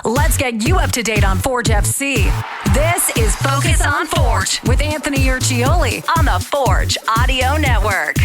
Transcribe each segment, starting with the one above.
Let's get you up to date on Forge FC. This is Focus on Forge with Anthony Urciuoli on the Forge Audio Network.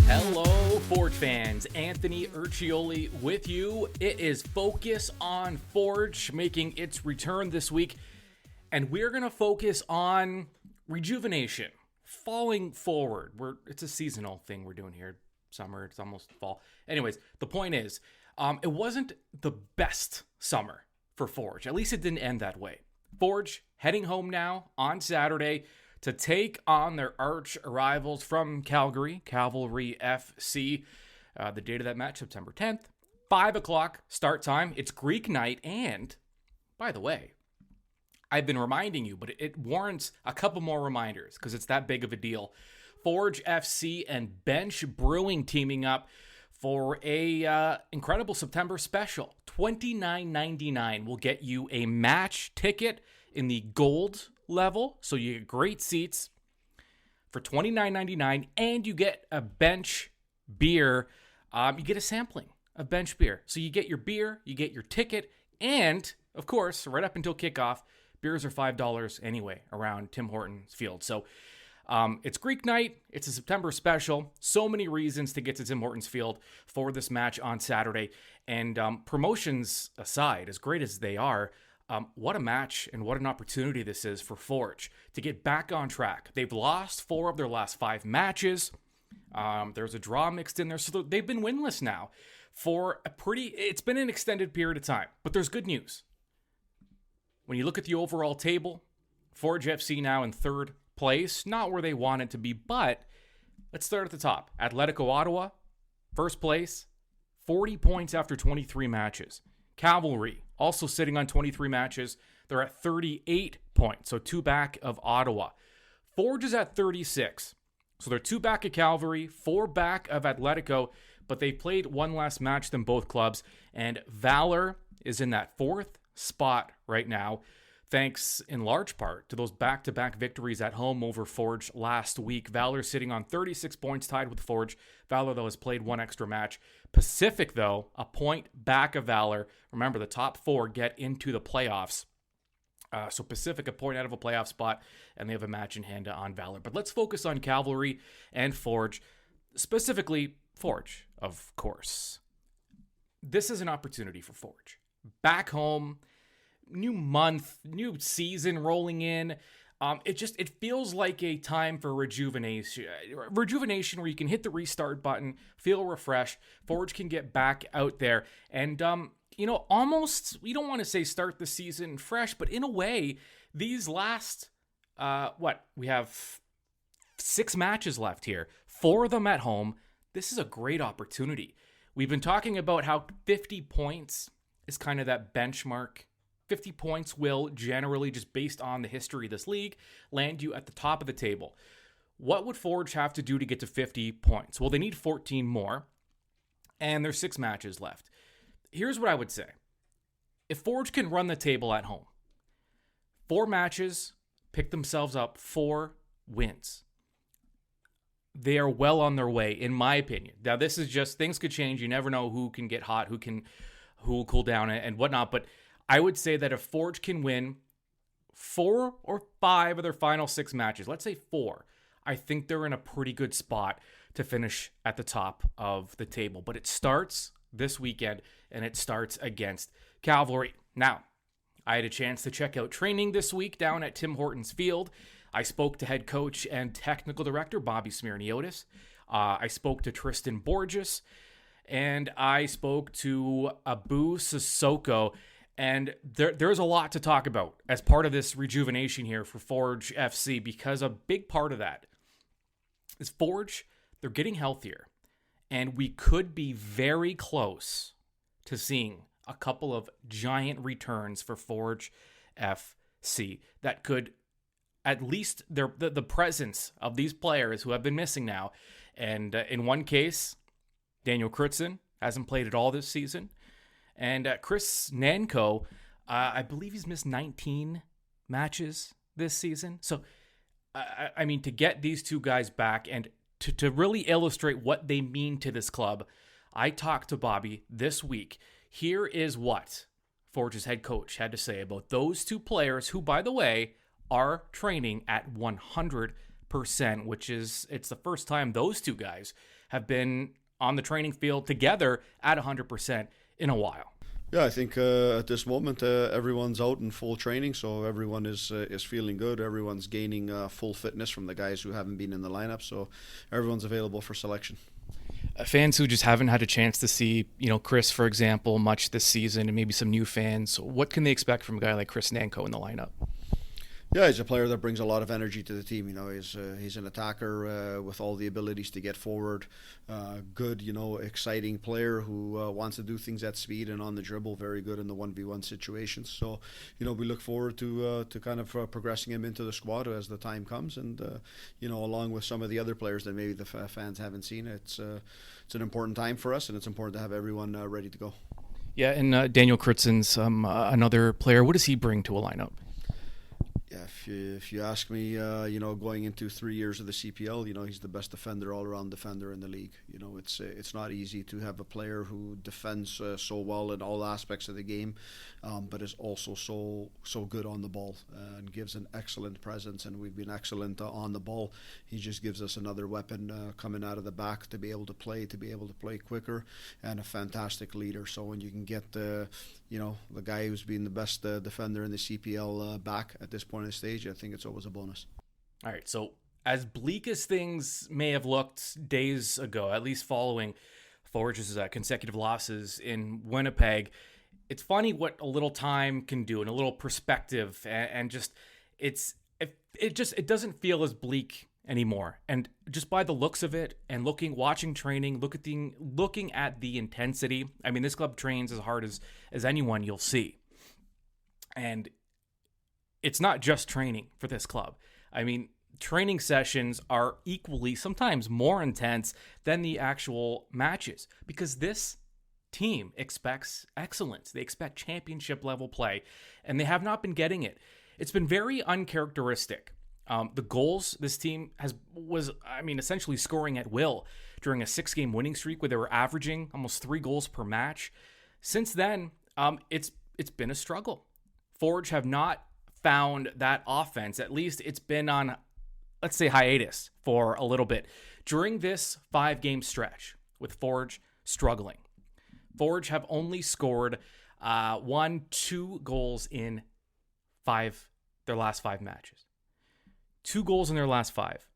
Hello, Forge fans. Anthony Urciuoli with you. It is Focus on Forge making its return this week, and we're going to focus on rejuvenation, falling forward. It's a seasonal thing we're doing here. Summer, it's almost fall. Anyways, the point is, it wasn't the best summer for Forge. At least it didn't end that way. Forge heading home now on Saturday to take on their arch rivals from Calgary, Cavalry FC. The date of that match, September 10th, 5 o'clock start time. It's Greek night, and by the way, I've been reminding you, but it warrants a couple more reminders because it's that big of a deal. Forge FC and Bench Brewing teaming up for a incredible September special. $29.99 will get you a match ticket in the gold level, so you get great seats for $29.99, and you get a Bench beer. You get a sampling of Bench beer. So you get your beer, you get your ticket, and, of course, right up until kickoff, beers are $5 anyway around Tim Hortons Field. So it's Greek night. It's a September special. So many reasons to get to Tim Hortons Field for this match on Saturday. And promotions aside, as great as they are, what a match and what an opportunity this is for Forge to get back on track. They've lost 4 of their last 5 matches. There's a draw mixed in there. So they've been winless now for it's been an extended period of time. But there's good news. When you look at the overall table, Forge FC now in 3rd place, not where they wanted to be, but let's start at the top. Atletico Ottawa, 1st place, 40 points after 23 matches. Cavalry, also sitting on 23 matches. They're at 38 points, so 2 back of Ottawa. Forge is at 36, so they're 2 back of Cavalry, 4 back of Atletico, but they played 1 less match than both clubs, and Valor is in that 4th spot right now, thanks in large part to those back-to-back victories at home over Forge last week. Valor sitting on 36 points, tied with Forge. Valor, though, has played 1 extra match. Pacific, though, a point back of Valor. Remember, the top 4 get into the playoffs. So Pacific, a point out of a playoff spot, and they have a match in hand on Valor. But let's focus on Cavalry and Forge, specifically Forge, of course. This is an opportunity for Forge. Back home, new month, new season rolling in. It feels like a time for rejuvenation where you can hit the restart button, feel refreshed. Forge can get back out there and, almost, we don't want to say start the season fresh, but in a way, these last, we have 6 matches left here, 4 of them at home. This is a great opportunity. We've been talking about how 50 points is kind of that benchmark. 50 points will generally, just based on the history of this league, land you at the top of the table. What would Forge have to do to get to 50 points? Well, they need 14 more, and there's 6 matches left. Here's what I would say. If Forge can run the table at home, 4 matches, pick themselves up 4 wins. They are well on their way, in my opinion. Now, this is just, things could change. You never know who can get hot, who will cool down and whatnot, but I would say that if Forge can win 4 or 5 of their final 6 matches, let's say 4, I think they're in a pretty good spot to finish at the top of the table. But it starts this weekend, and it starts against Cavalry. Now, I had a chance to check out training this week down at Tim Hortons Field. I spoke to head coach and technical director Bobby Smirniotis. I spoke to Tristan Borges, and I spoke to Abu Sissoko. And there's a lot to talk about as part of this rejuvenation here for Forge FC, because a big part of that is Forge, they're getting healthier. And we could be very close to seeing a couple of giant returns for Forge FC that could, at least the presence of these players who have been missing now. And in one case, Daniel Crutzen hasn't played at all this season. And Chris Nanko, I believe he's missed 19 matches this season. So, I mean, to get these 2 guys back and to really illustrate what they mean to this club, I talked to Bobby this week. Here is what Forge's head coach had to say about those two players who, by the way, are training at 100%, which is, it's the first time those two guys have been on the training field together at 100% in a while. Yeah, I think at this moment everyone's out in full training, so everyone is feeling good. Everyone's gaining full fitness from the guys who haven't been in the lineup, so everyone's available for selection. Fans who just haven't had a chance to see, Chris, for example, much this season, and maybe some new fans, what can they expect from a guy like Chris Nanko in the lineup? Yeah, he's a player that brings a lot of energy to the team. He's an attacker with all the abilities to get forward. Good, exciting player who wants to do things at speed and on the dribble. Very good in the 1v1 situations. So, we look forward to kind of progressing him into the squad as the time comes, and along with some of the other players that maybe the fans haven't seen. It's an important time for us, and it's important to have everyone ready to go. Yeah, and Daniel Kritzen's another player. What does he bring to a lineup? Yeah, if you ask me, going into 3 years of the CPL, he's the best defender, all-around defender in the league. It's not easy to have a player who defends so well in all aspects of the game, but is also so good on the ball and gives an excellent presence. And we've been excellent on the ball. He just gives us another weapon coming out of the back to be able to play quicker, and a fantastic leader. So when you can get the guy who's been the best defender in the CPL back at this point in the stage, I think it's always a bonus. All right, so as bleak as things may have looked days ago, at least following Forge's consecutive losses in Winnipeg, it's funny what a little time can do and a little perspective, and just it doesn't feel as bleak anymore. And just by the looks of it, and watching training, looking at the intensity. I mean, this club trains as hard as anyone you'll see. And it's not just training for this club. I mean, training sessions are equally, sometimes more intense than the actual matches, because this team expects excellence. They expect championship level play, and they have not been getting it. It's been very uncharacteristic. The goals this team was essentially scoring at will during a 6-game winning streak where they were averaging almost 3 goals per match. Since then, it's been a struggle. Forge have not found that offense. At least it's been on, let's say, hiatus for a little bit. During this 5-game stretch with Forge struggling, Forge have only scored 2 goals in their last 5 matches. 2 goals in their last 5.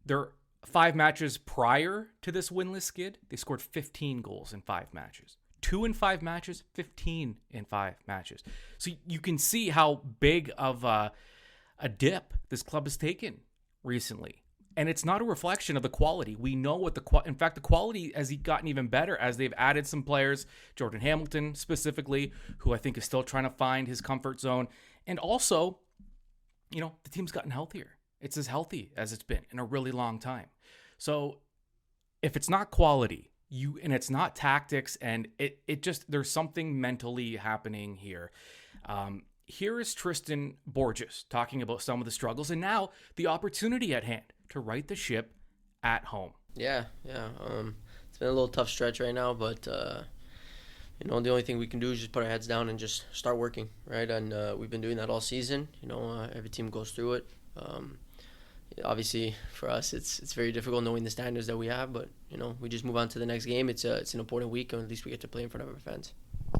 Their 5 matches prior to this winless skid, they scored 15 goals in 5 matches. 2 in 5 matches, 15 in 5 matches. So you can see how big of a dip this club has taken recently. And it's not a reflection of the quality. We know what in fact, the quality has gotten even better as they've added some players, Jordan Hamilton specifically, who I think is still trying to find his comfort zone. And also, the team's gotten healthier. It's as healthy as it's been in a really long time. So if it's not quality, and it's not tactics, and it just, there's something mentally happening here. Here is Tristan Borges talking about some of the struggles and now the opportunity at hand to right the ship at home. Yeah. It's been a little tough stretch right now, but the only thing we can do is just put our heads down and just start working, right? And we've been doing that all season. Every team goes through it. Obviously, for us, it's very difficult knowing the standards that we have, but we just move on to the next game. It's an important week, and at least we get to play in front of our fans.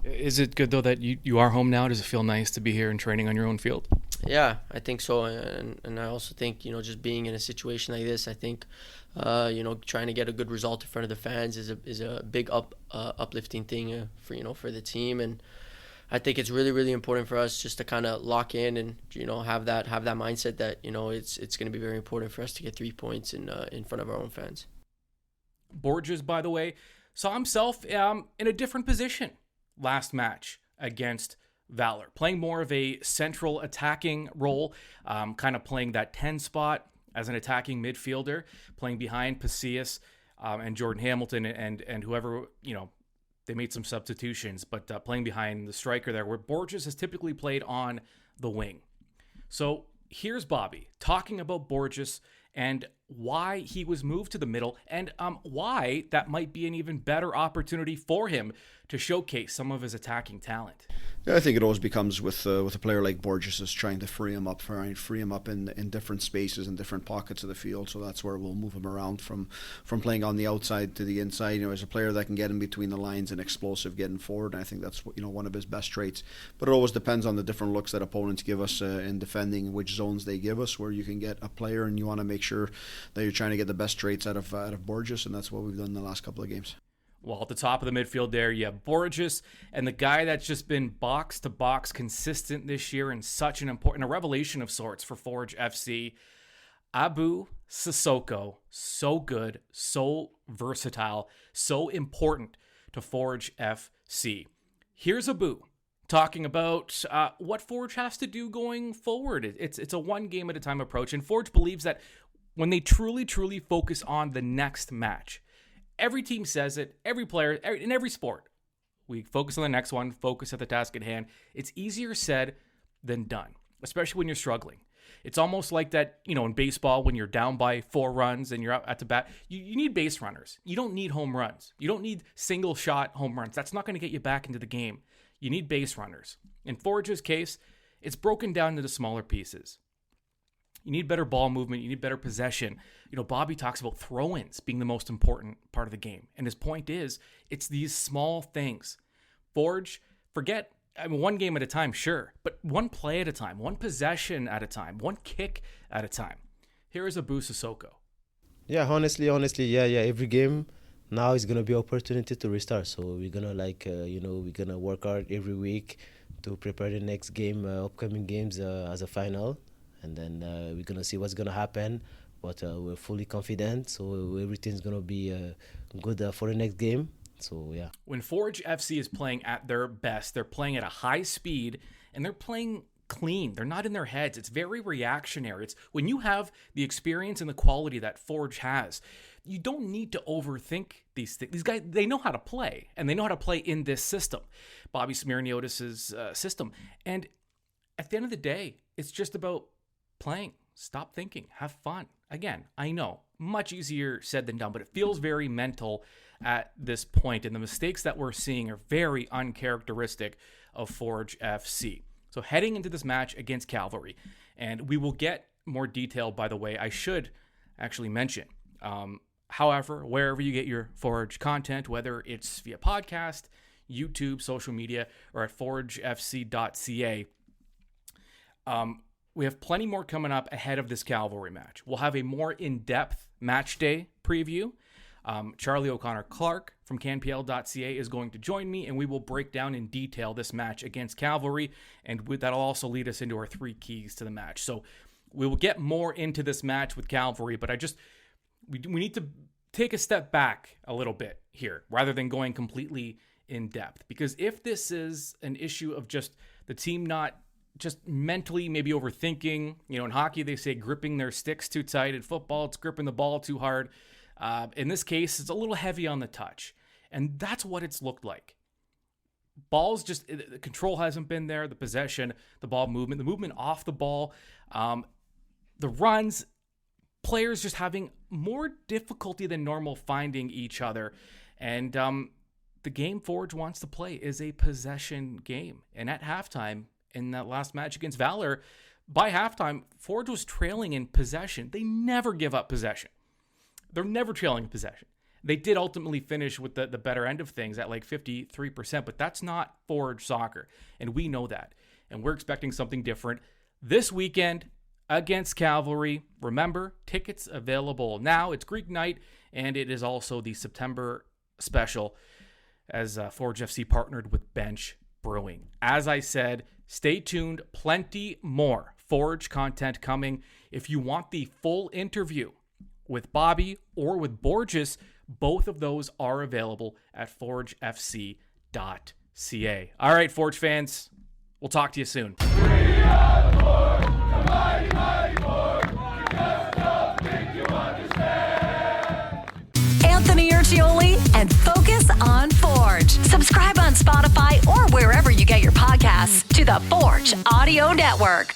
Is it good, though, that you are home now? Does it feel nice to be here and training on your own field? Yeah, I think so, and I also think just being in a situation like this, I think trying to get a good result in front of the fans is a big uplifting thing for the team, and I think it's really, really important for us just to kind of lock in and have that mindset that it's going to be very important for us to get 3 points in front of our own fans. Borges, by the way, saw himself in a different position last match against Valor, playing more of a central attacking role, kind of playing that 10 spot as an attacking midfielder, playing behind Pacius and Jordan Hamilton and whoever, they made some substitutions, but playing behind the striker there, where Borges has typically played on the wing. So here's Bobby talking about Borges and why he was moved to the middle and why that might be an even better opportunity for him to showcase some of his attacking talent. Yeah, I think it always becomes with a player like Borges is trying to free him up in different spaces and different pockets of the field. So that's where we'll move him around from playing on the outside to the inside. You know, as a player that can get in between the lines and explosive getting forward. And I think that's one of his best traits. But it always depends on the different looks that opponents give us in defending, which zones they give us, where you can get a player and you want to make sure that you're trying to get the best traits out of Borges, and that's what we've done in the last couple of games. Well, at the top of the midfield there, you have Borges, and the guy that's just been box-to-box consistent this year and such a revelation of sorts for Forge FC, Abu Sissoko. So good, so versatile, so important to Forge FC. Here's Abu talking about what Forge has to do going forward. It's a one-game-at-a-time approach, and Forge believes that when they truly, truly focus on the next match, every team says it, every player, in every sport, we focus on the next one, focus at the task at hand. It's easier said than done, especially when you're struggling. It's almost like that, in baseball, when you're down by 4 runs and you're out at the bat, you need base runners. You don't need home runs. You don't need single shot home runs. That's not going to get you back into the game. You need base runners. In Forge's case, it's broken down into smaller pieces. You need better ball movement. You need better possession. Bobby talks about throw-ins being the most important part of the game. And his point is, it's these small things. Forge, one game at a time, sure, but one play at a time, one possession at a time, one kick at a time. Here is Abu Sissoko. Yeah, honestly, yeah. Every game now is going to be an opportunity to restart. So we're going to we're going to work hard every week to prepare the next game, upcoming games as a final. And then we're going to see what's going to happen. But we're fully confident. So everything's going to be good for the next game. So, yeah. When Forge FC is playing at their best, they're playing at a high speed and they're playing clean. They're not in their heads. It's very reactionary. It's when you have the experience and the quality that Forge has, you don't need to overthink these things. These guys, they know how to play, and they know how to play in this system, Bobby Smirniotis' system. And at the end of the day, it's just about playing. Stop thinking. Have fun. Again, I know, much easier said than done, but it feels very mental at this point, and the mistakes that we're seeing are very uncharacteristic of Forge FC. So heading into this match against Calvary, and we will get more detail, by the way, I should actually mention. However, wherever you get your Forge content, whether it's via podcast, YouTube, social media, or at CanPL.ca, we have plenty more coming up ahead of this Calvary match. We'll have a more in-depth match day preview. Charlie O'Connor-Clark from CanPL.ca is going to join me, and we will break down in detail this match against Calvary, and that'll also lead us into our 3 keys to the match. So we will get more into this match with Calvary, but we need to take a step back a little bit here, rather than going completely in depth. Because if this is an issue of just the team not just mentally maybe overthinking, in hockey they say gripping their sticks too tight. In football, it's gripping the ball too hard. In this case, it's a little heavy on the touch. And that's what it's looked like. The control hasn't been there, the possession, the ball movement, the movement off the ball, the runs, players just having more difficulty than normal finding each other. And the game Forge wants to play is a possession game. And at halftime, in that last match against Valor, by halftime, Forge was trailing in possession. They never give up possession. They're never trailing in possession. They did ultimately finish with the better end of things at like 53%, but that's not Forge soccer, and we know that. And we're expecting something different this weekend against Cavalry. Remember, tickets available now. It's Greek night, and it is also the September special as Forge FC partnered with Bench Brewing. As I said, stay tuned. Plenty more Forge content coming. If you want the full interview with Bobby or with Borges, both of those are available at ForgeFC.ca. All right, Forge fans, we'll talk to you soon. Anthony Urciuoli and Focus on Forge. Subscribe on Spotify or wherever you get your podcasts to the Forge Audio Network.